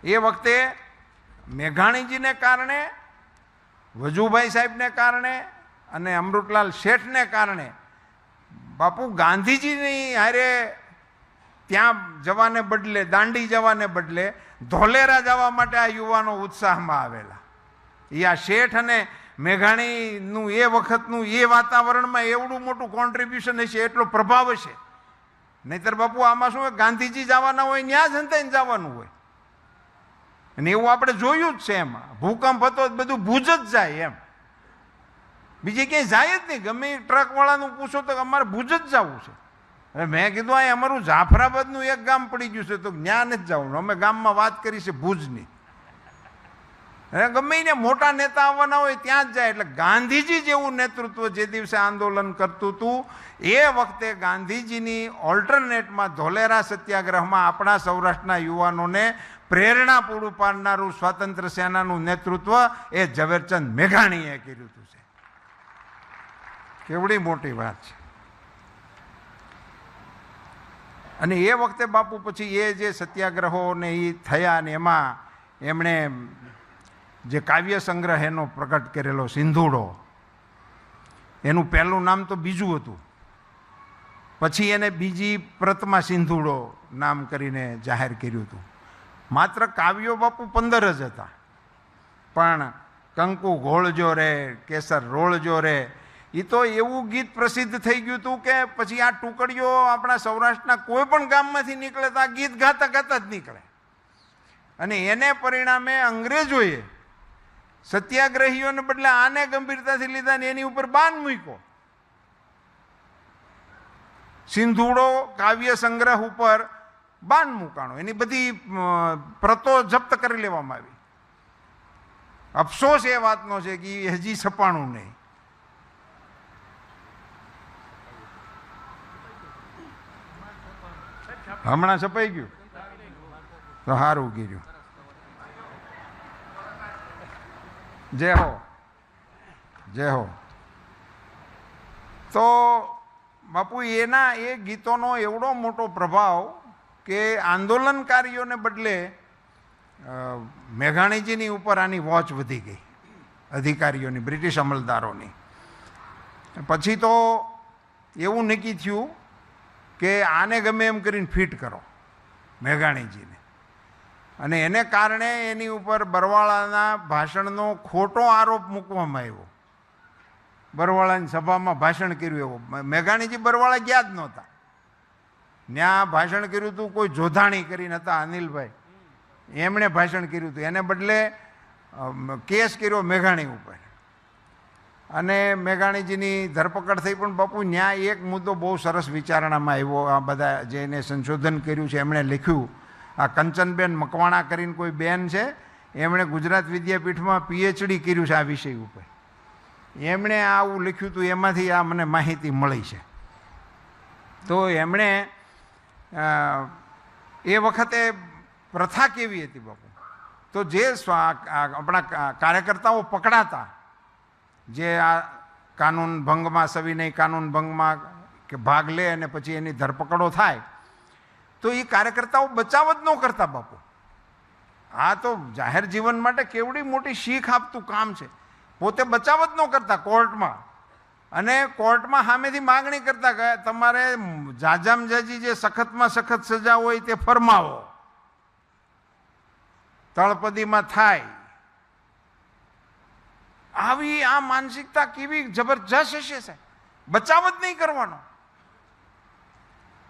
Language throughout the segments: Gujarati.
એ વખતે મેઘાણીજીને કારણે, વજુભાઈ સાહેબને કારણે અને અમૃતલાલ શેઠને કારણે બાપુ ગાંધીજીની હારે ત્યાં જવાને બદલે, દાંડી જવાને બદલે ધોલેરા જવા માટે આ યુવાનો ઉત્સાહમાં આવેલા. એ આ શેઠ અને મેઘાણીનું એ વખતનું એ વાતાવરણમાં એવડું મોટું કોન્ટ્રીબ્યુશન હશે, એટલો પ્રભાવ હશે. નહીતર બાપુ આમાં શું હોય, ગાંધીજી જવાના હોય ત્યાં જ હંતાઈને જવાનું હોય. અને એવું આપણે જોયું જ છે. એમાં ભૂકંપ હતો બધું ભુજ જ જાય એમ, બીજે ક્યાંય જાય જ નહીં. ગમે ટ્રકવાળાનું પૂછો તો અમારે ભુજ જ જવું છે. હવે મેં કીધું આ અમારું જાફરાબાદનું એક ગામ પડી ગયું છે તો ત્યાં નથી જવાનું. અમે ગામમાં વાત કરી છે ભુજની. ગમે એને મોટા નેતા આવવાના હોય ત્યાં જ જાય. એટલે ગાંધીજી જેવું નેતૃત્વ જે દિવસે આંદોલન કરતું હતું એ વખતે ગાંધીજીની ઓલ્ટરનેટમાં ધોલેરા સત્યાગ્રહમાં આપણા સૌરાષ્ટ્રના યુવાનોને પ્રેરણા પૂરું પાડનારું સ્વાતંત્ર્ય સેનાનું નેતૃત્વ એ ઝવેરચંદ મેઘાણીએ કર્યું હતું. છે કેવડી મોટી વાત છે. અને એ વખતે બાપુ પછી એ જે સત્યાગ્રહો ને એ થયા ને એમાં એમણે જે કાવ્ય સંગ્રહ એનો પ્રગટ કરેલો સિંધુડો, એનું પહેલું નામ તો બીજું હતું, પછી એને બીજી પ્રતમાં સિંધુડો નામ કરીને જાહેર કર્યું હતું. માત્ર કાવ્યો બાપુ 15 જ હતા, પણ કંકુ ઘોળજો રે, કેસર રોળજો રે, એ તો એવું ગીત પ્રસિદ્ધ થઈ ગયું હતું કે પછી આ ટુકડીઓ આપણા સૌરાષ્ટ્રના કોઈ પણ ગામમાંથી નીકળે તો આ ગીત ગાતા ગાતા જ નીકળે. અને એને પરિણામે અંગ્રેજોએ સત્યાગ્રહીઓને બદલે આને ગંભીરતાથી લીધા ને એની ઉપર બાન મૂક્યો. સિંધુડો કાવ્ય સંગ્રહ ઉપર બાન મૂકાણો, એની બધી પ્રતો જપ્ત કરી લેવામાં આવી. અફસોસ એ વાતનો છે કે એ હજી છપાણું નહીં. હમણાં છપાઈ ગયું તો સારું કર્યું. જય હો, જય હો. તો બાપુ એના એ ગીતોનો એવડો મોટો પ્રભાવ કે આંદોલનકારીઓને બદલે મેઘાણીજીની ઉપર આની વોચ વધી ગઈ, અધિકારીઓની, બ્રિટિશ અમલદારોની. પછી તો એવું નક્કી થયું કે આને ગમે એમ કરીને ફિટ કરો મેઘાણીજીને. અને એને કારણે એની ઉપર બરવાળાના ભાષણનો ખોટો આરોપ મૂકવામાં આવ્યો. બરવાળાની સભામાં ભાષણ કર્યું એવો. મેઘાણીજી બરવાળા ગયા જ નહોતા. ત્યાં ભાષણ કર્યું હતું કોઈ જોધાણી કરીને હતા અનિલભાઈ, એમણે ભાષણ કર્યું હતું. એને બદલે કેસ કર્યો મેઘાણી ઉપર અને મેઘાણીજીની ધરપકડ થઈ. પણ બાપુ ત્યાં એક મુદ્દો બહુ સરસ વિચારણામાં આવ્યો. આ બધા જેને સંશોધન કર્યું છે એમણે લખ્યું, આ કંચનબેન મકવાણા કરીને કોઈ બેન છે, એમણે ગુજરાત વિદ્યાપીઠમાં PhD કર્યું છે આ વિષય ઉપર. એમણે આવું લખ્યું હતું, એમાંથી આ મને માહિતી મળી છે. તો એમણે એ વખતે પ્રથા કેવી હતી બાપુ, તો જે આપણા કાર્યકર્તાઓ પકડાતા, જે આ કાનૂન ભંગમાં, સવિનય કાનૂન ભંગમાં કે ભાગ લે અને પછી એની ધરપકડો થાય, તો એ કાર્યકર્તાઓ બચાવ જ ન કરતા બાપુ. આ તો જાહેર જીવન માટે કેવડી મોટી શીખ આપતું કામ છે. પોતે બચાવ જ ન કરતા કોર્ટમાં, અને કોર્ટમાં સામેથી માગણી કરતા કે તમારે જાજામ જાજી જે સખતમાં સખત સજા હોય તે ફરમાવો, તળપદીમાં થાય. આવી આ માનસિકતા કેવી જબરજસ્ત હશે સાહેબ, બચાવ જ નહીં કરવાનો.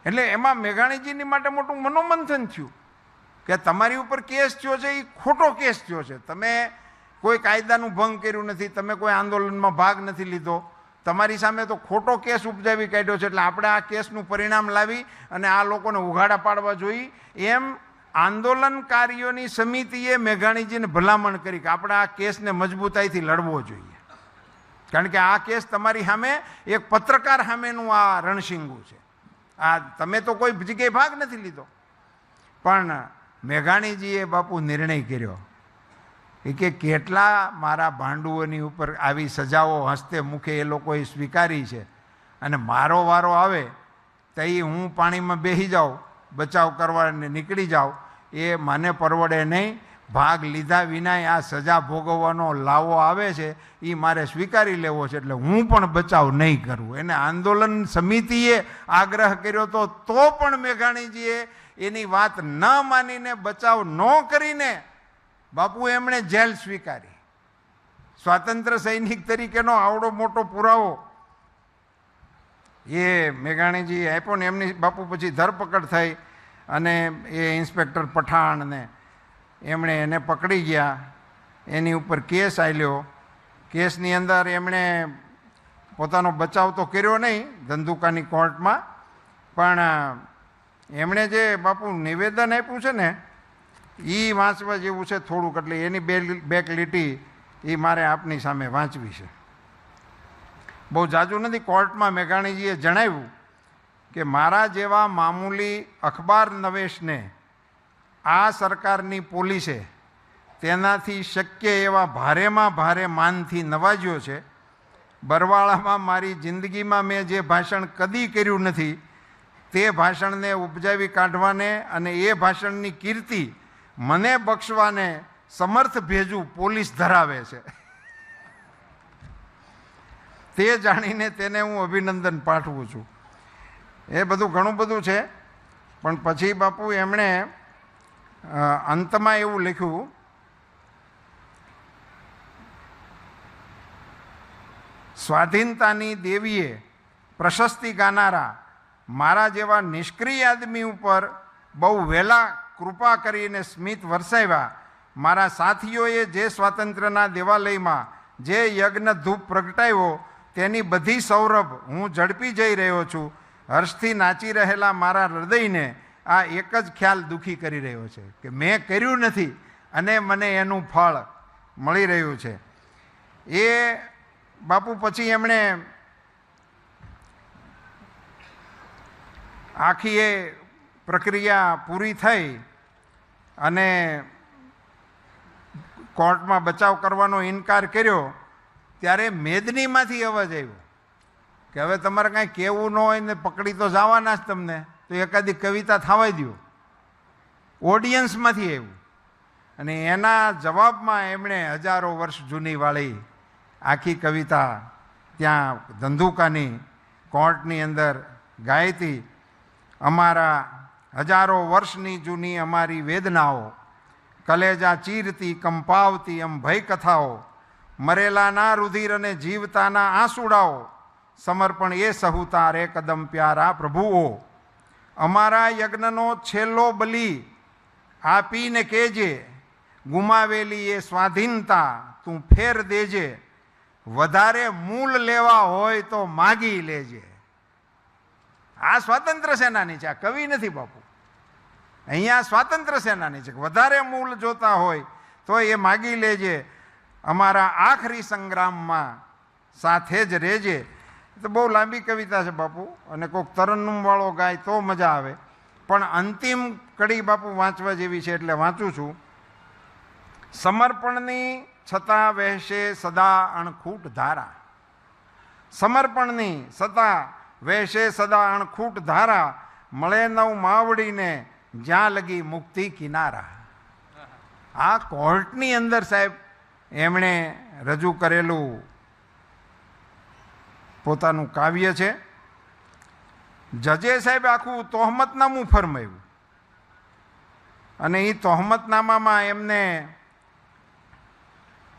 એટલે એમાં મેઘાણીજીની માટે મોટું મનોમંથન થયું કે તમારી ઉપર કેસ થયો છે એ ખોટો કેસ થયો છે. તમે કોઈ કાયદાનું ભંગ કર્યું નથી, તમે કોઈ આંદોલનમાં ભાગ નથી લીધો, તમારી સામે તો ખોટો કેસ ઉપજાવી કાઢ્યો છે. એટલે આપણે આ કેસનું પરિણામ લાવી અને આ લોકોને ઉઘાડા પાડવા જોઈએ. એમ આંદોલનકારીઓની સમિતિએ મેઘાણીજીને ભલામણ કરી કે આપણે આ કેસને મજબૂતાઈથી લડવો જોઈએ, કારણ કે આ કેસ તમારી સામે એક પત્રકાર સામેનું આ રણશીંગું છે. આ તમે તો કોઈ જગ્યાએ ભાગ નથી લીધો. પણ મેઘાણીજીએ બાપુ નિર્ણય કર્યો કે કેટલા મારા ભાંડુઓની ઉપર આવી સજાઓ હસ્તે મુખે એ લોકોએ સ્વીકારી છે, અને મારો વારો આવે તો હું પાણીમાં બેસી જાઉં, બચાવ કરવા નીકળી જાઉં, એ મને પરવડે નહીં. ભાગ લીધા વિના આ સજા ભોગવવાનો લાવો આવે છે એ મારે સ્વીકારી લેવો છે, એટલે હું પણ બચાવ નહીં કરું. એને આંદોલન સમિતિએ આગ્રહ કર્યો તો પણ મેઘાણીજીએ એની વાત ન માનીને બચાવ ન કરીને બાપુ એમણે જેલ સ્વીકારી. સ્વાતંત્ર્ય સૈનિક તરીકેનો આવડો મોટો પુરાવો એ મેઘાણીજી આપ્યો ને. એમની બાપુ પછી ધરપકડ થઈ અને એ ઇન્સ્પેક્ટર પઠાણને એમણે એને પકડી ગયા. એની ઉપર કેસ આલ્યો. કેસની અંદર એમણે પોતાનો બચાવ તો કર્યો નહીં ધંધુકાની કોર્ટમાં, પણ એમણે જે બાપુ નિવેદન આપ્યું છે ને એ વાંચવા જેવું છે થોડુંક, એટલે એની બે લીટી એ મારે આપની સામે વાંચવી છે. બહુ જાજુ નથી. કોર્ટમાં મેઘાણીજીએ જણાવ્યું કે મારા જેવા મામૂલી અખબાર નવેશને આ સરકારની પોલીસે તેનાથી શક્ય એવા ભારેમાં ભારે માનથી નવાજ્યો છે. બરવાળામાં મારી જિંદગીમાં મેં જે ભાષણ કદી કર્યું નથી તે ભાષણને ઉપજાવી કાઢવાને અને એ ભાષણની કીર્તિ મને બક્ષવાને સમર્થ ભેજું પોલીસ ધરાવે છે. તે જાણીને તેને હું અભિનંદન પાઠવું છું. એ બધું ઘણું બધું છે, પણ પછી બાપુ એમણે અંતમાં એવું લખ્યું, સ્વાધીનતાની દેવીએ પ્રશસ્તિ ગાનારા મારા જેવા નિષ્ક્રિય આદમી ઉપર બહુ વહેલા કૃપા કરીને સ્મિત વરસાવ્યા. મારા સાથીઓએ જે સ્વાતંત્ર્યના દેવાલયમાં જે યજ્ઞ ધૂપ પ્રગટાવ્યો તેની બધી સૌરભ હું ઝડપી જઈ રહ્યો છું. હર્ષથી નાચી રહેલા મારા હૃદયને આ એક જ ખ્યાલ દુઃખી કરી રહ્યો છે કે મેં કર્યું નથી અને મને એનું ફળ મળી રહ્યું છે. એ બાપુ પછી એમણે આખી એ પ્રક્રિયા પૂરી થઈ અને કોર્ટમાં બચાવ કરવાનો ઇનકાર કર્યો. ત્યારે મેદનીમાંથી અવાજ આવ્યો કે હવે તમારે કાંઈ કહેવું ન હોય ને પકડી તો જવાના જ તમને, તો એકાદી કવિતા થવા દો. ઓડિયન્સમાંથી આવ્યું અને એના જવાબમાં એમણે હજારો વર્ષ જૂની વાળી આખી કવિતા ત્યાં ધંધુકાની કોર્ટની અંદર ગાઈ હતી. અમારા હજારો વર્ષની જૂની અમારી વેદનાઓ, કલેજા ચીરતી કંપાવતી એમ ભય કથાઓ, મરેલાના રુધિર અને જીવતાના આંસુડાઓ, સમર્પણ એ સહુ તારે કદમ પ્યારા પ્રભુઓ. અમારા યજ્ઞનો છેલ્લો બલી આપીને કહેજે, ગુમાવેલી એ સ્વાધીનતા તું ફેર દેજે, વધારે મૂલ લેવા હોય તો માગી લેજે. આ સ્વાતંત્ર્ય સેનાની છે, આ કવિ નથી બાપુ. અહીંયા સ્વાતંત્ર્ય સેનાની છે. વધારે મૂલ જોતા હોય તો એ માગી લેજે, અમારા આખરી સંગ્રામમાં સાથે જ રહેજે. તો બહુ લાંબી કવિતા છે બાપુ, અને કોઈક તરન્નુમ વાળો ગાય તો મજા આવે, પણ અંતિમ કડી બાપુ વાંચવા જેવી છે એટલે વાંચું છું. સમર્પણની છતાં વહેશે સદા અણખૂટ ધારા, સમર્પણની છતાં વહેશે સદા અણખૂટ ધારા, મળે નવ માવડીને જ્યાં લગી મુક્તિ કિનારા. આ કોર્ટની અંદર સાહેબ એમણે રજૂ કરેલું પોતાનું કાવ્ય છે. જજે સાહેબ આખું તોહમતનામું ફરમાવ્યું અને એ તોહમતનામામાં એમને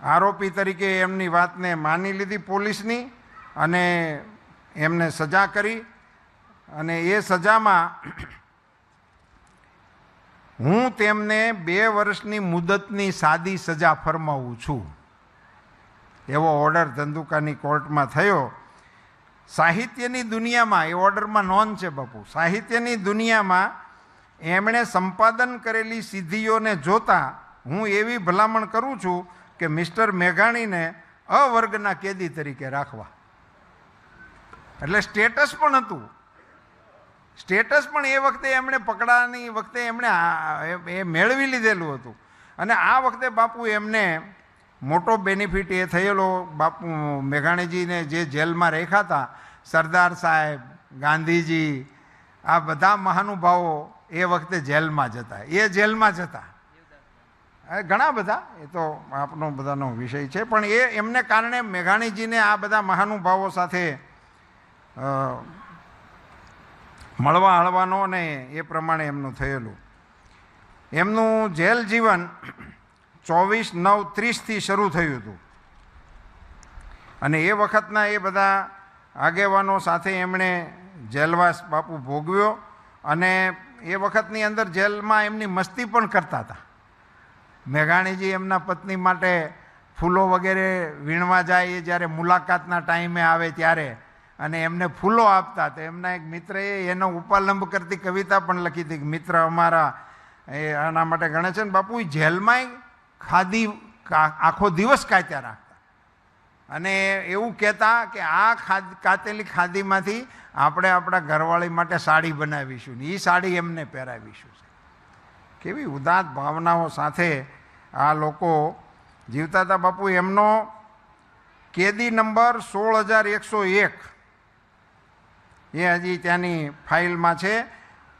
આરોપી તરીકે એમની વાતને માની લીધી પોલીસની અને એમને સજા કરી. અને એ સજામાં હું તેમને 2 વર્ષની મુદતની સાદી સજા ફરમાવું છું એવો ઓર્ડર ધંધુકાની કોર્ટમાં થયો. સાહિત્યની દુનિયામાં એ ઓર્ડરમાં નોંધ છે બાપુ, સાહિત્યની દુનિયામાં એમણે સંપાદન કરેલી સિદ્ધિઓને જોતા હું એવી ભલામણ કરું છું કે મિસ્ટર મેઘાણીને અવર્ગના કેદી તરીકે રાખવા. એટલે સ્ટેટસ પણ હતું, સ્ટેટસ પણ એ વખતે એમણે પકડાની વખતે એમણે એ મેળવી લીધેલું હતું. અને આ વખતે બાપુ એમને મોટો બેનિફિટ એ થયેલો, બાપુ મેઘાણીજીને જે જેલમાં રાખ્યા હતા, સરદાર સાહેબ, ગાંધીજી, આ બધા મહાનુભાવો એ વખતે જેલમાં જતા, એ જેલમાં જતા. ઘણા બધા, એ તો આપનો બધાનો વિષય છે, પણ એમને કારણે મેઘાણીજીને આ બધા મહાનુભાવો સાથે મળવા હળવાનો ને એ પ્રમાણે એમનું થયેલું. એમનું જેલ જીવન 24/9/30થી શરૂ થયું હતું અને એ વખતના એ બધા આગેવાનો સાથે એમણે જેલવાસ બાપુ ભોગવ્યો અને એ વખતની અંદર જેલમાં એમની મસ્તી પણ કરતા હતા. મેઘાણીજી એમના પત્ની માટે ફૂલો વગેરે વીણવા જાય, એ જ્યારે મુલાકાતના ટાઈમે આવે ત્યારે, અને એમને ફૂલો આપતા. તો એમના એક મિત્રએ એનો ઉપાલંબ કરતી કવિતા પણ લખી હતી કે મિત્ર અમારા એ આના માટે ગણે છે ને બાપુ જેલમાંય ખાદી આખો દિવસ કાત્યા રાખતા અને એવું કહેતા કે આ કાતેલી ખાદીમાંથી આપણે આપણા ઘરવાળી માટે સાડી બનાવીશું ને એ સાડી એમને પહેરાવીશું. કેવી ઉદાત્ત ભાવનાઓ સાથે આ લોકો જીવતા હતા. બાપુ એમનો કેદી નંબર 16,101 એ હજી ત્યાંની ફાઇલમાં છે.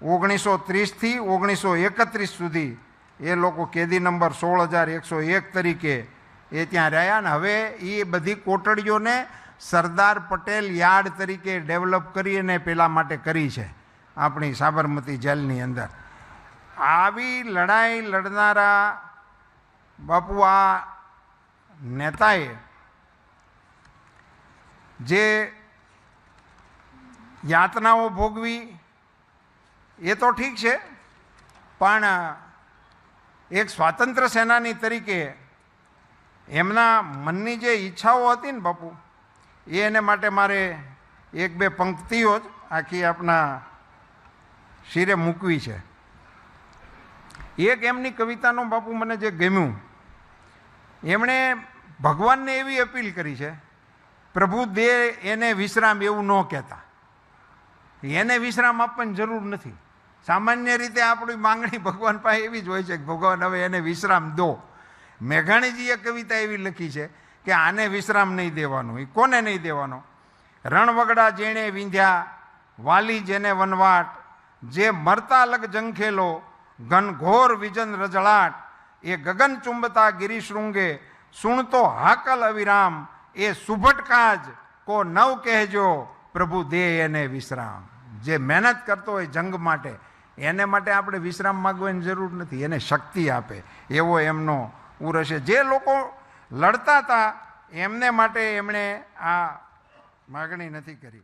1930થી 1931 સુધી એ લોકો કેદી નંબર 16,101 તરીકે એ ત્યાં રહ્યા ને હવે એ બધી કોટડીઓને સરદાર પટેલ યાર્ડ તરીકે ડેવલપ કરી અને પેલા માટે કરી છે આપણી સાબરમતી જેલની અંદર. આવી લડાઈ લડનારા બાપુ આ નેતાએ જે યાતનાઓ ભોગવી એ તો ઠીક છે, પણ એક સ્વાતંત્ર્ય સેનાની તરીકે એમના મનની જે ઈચ્છાઓ હતી ને બાપુ, એને માટે મારે એક બે પંક્તિઓ જ આખી આપના શિરે મૂકવી છે. એક એમની કવિતાનો બાપુ મને જે ગમ્યું, એમણે ભગવાનને એવી અપીલ કરી છે, પ્રભુ દે એને વિશ્રામ એવું ન કહેતા. એને વિશ્રામ આપવાની જરૂર નથી. સામાન્ય રીતે આપણી માંગણી ભગવાન પાસે એવી જ હોય છે કે ભગવાન હવે એને વિશ્રામ દો. મેઘાણીજીએ કવિતા એવી લખી છે કે આને વિશ્રામ નહીં દેવાનો. એ કોને નહીં દેવાનો? રણવગડા જેણે વિંધ્યા, વાલી જેને વનવાટ, જે મરતા લગ જંખેલો, ઘનઘોર વિજન રજળાટ, એ ગગન ચુંબતા ગિરિશૃંગે, સુણતો હાકલ અવિરામ, એ સુભટકાજ કો નવ કહેજો, પ્રભુ દે એને વિશ્રામ. જે મહેનત કરતો હોય જંગ માટે, એને માટે આપણે વિશ્રામ માગવાની જરૂર નથી, એને શક્તિ આપે એવો એમનો ઉર છે. જે લોકો લડતા હતા એમને માટે એમણે આ માગણી નથી કરી.